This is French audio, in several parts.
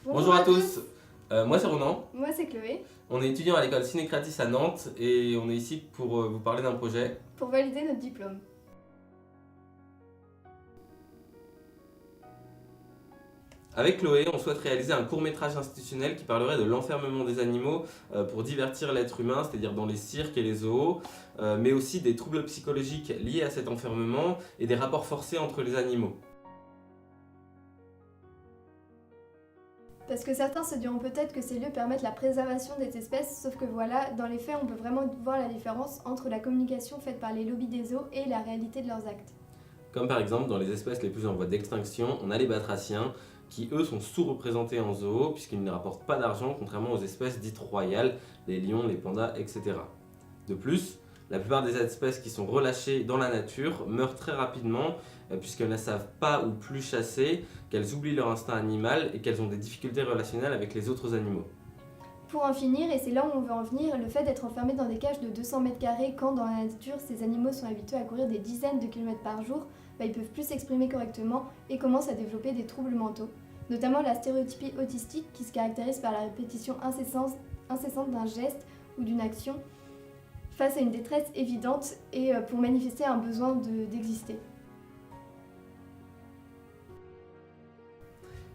Bonjour à tous, moi c'est Ronan, Moi c'est Chloé, on est étudiant à l'école Cinécratis à Nantes et on est ici pour vous parler d'un projet. pour valider notre diplôme. Avec Chloé, on souhaite réaliser un court-métrage institutionnel qui parlerait de l'enfermement des animaux pour divertir l'être humain, c'est-à-dire dans les cirques et les zoos, mais aussi des troubles psychologiques liés à cet enfermement et des rapports forcés entre les animaux. Parce que certains se diront peut-être que ces lieux permettent la préservation des espèces, sauf que voilà, dans les faits, on peut vraiment voir la différence entre la communication faite par les lobbies des zoos et la réalité de leurs actes. Comme par exemple dans les espèces les plus en voie d'extinction, on a les batraciens qui eux sont sous-représentés en zoo puisqu'ils ne rapportent pas d'argent contrairement aux espèces dites royales, les lions, les pandas, etc. De plus, la plupart des espèces qui sont relâchées dans la nature meurent très rapidement puisqu'elles ne savent pas ou plus chasser, qu'elles oublient leur instinct animal et qu'elles ont des difficultés relationnelles avec les autres animaux. Pour en finir, et c'est là où on veut en venir, le fait d'être enfermé dans des cages de 200 mètres carrés quand dans la nature ces animaux sont habitués à courir des dizaines de kilomètres par jour, ils peuvent plus s'exprimer correctement et commencent à développer des troubles mentaux, notamment la stéréotypie autistique qui se caractérise par la répétition incessante d'un geste ou d'une action face à une détresse évidente et pour manifester un besoin d'exister.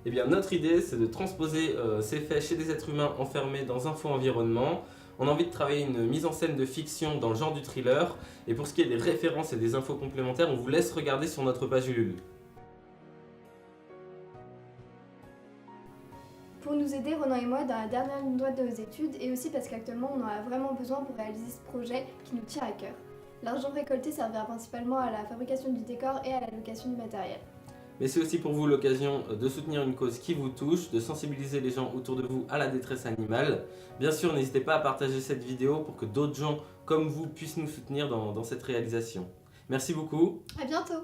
Eh bien, notre idée, c'est de transposer ces faits chez des êtres humains enfermés dans un faux environnement. On a envie de travailler une mise en scène de fiction dans le genre du thriller. Et pour ce qui est des références et des infos complémentaires, on vous laisse regarder sur notre page Ulule. Pour nous aider, Ronan et moi, dans la dernière ligne droite de nos études, et aussi parce qu'actuellement on en a vraiment besoin pour réaliser ce projet qui nous tient à cœur. L'argent récolté servira principalement à la fabrication du décor et à la location du matériel. Mais c'est aussi pour vous l'occasion de soutenir une cause qui vous touche, de sensibiliser les gens autour de vous à la détresse animale. Bien sûr, n'hésitez pas à partager cette vidéo pour que d'autres gens comme vous puissent nous soutenir dans cette réalisation. Merci beaucoup. À bientôt!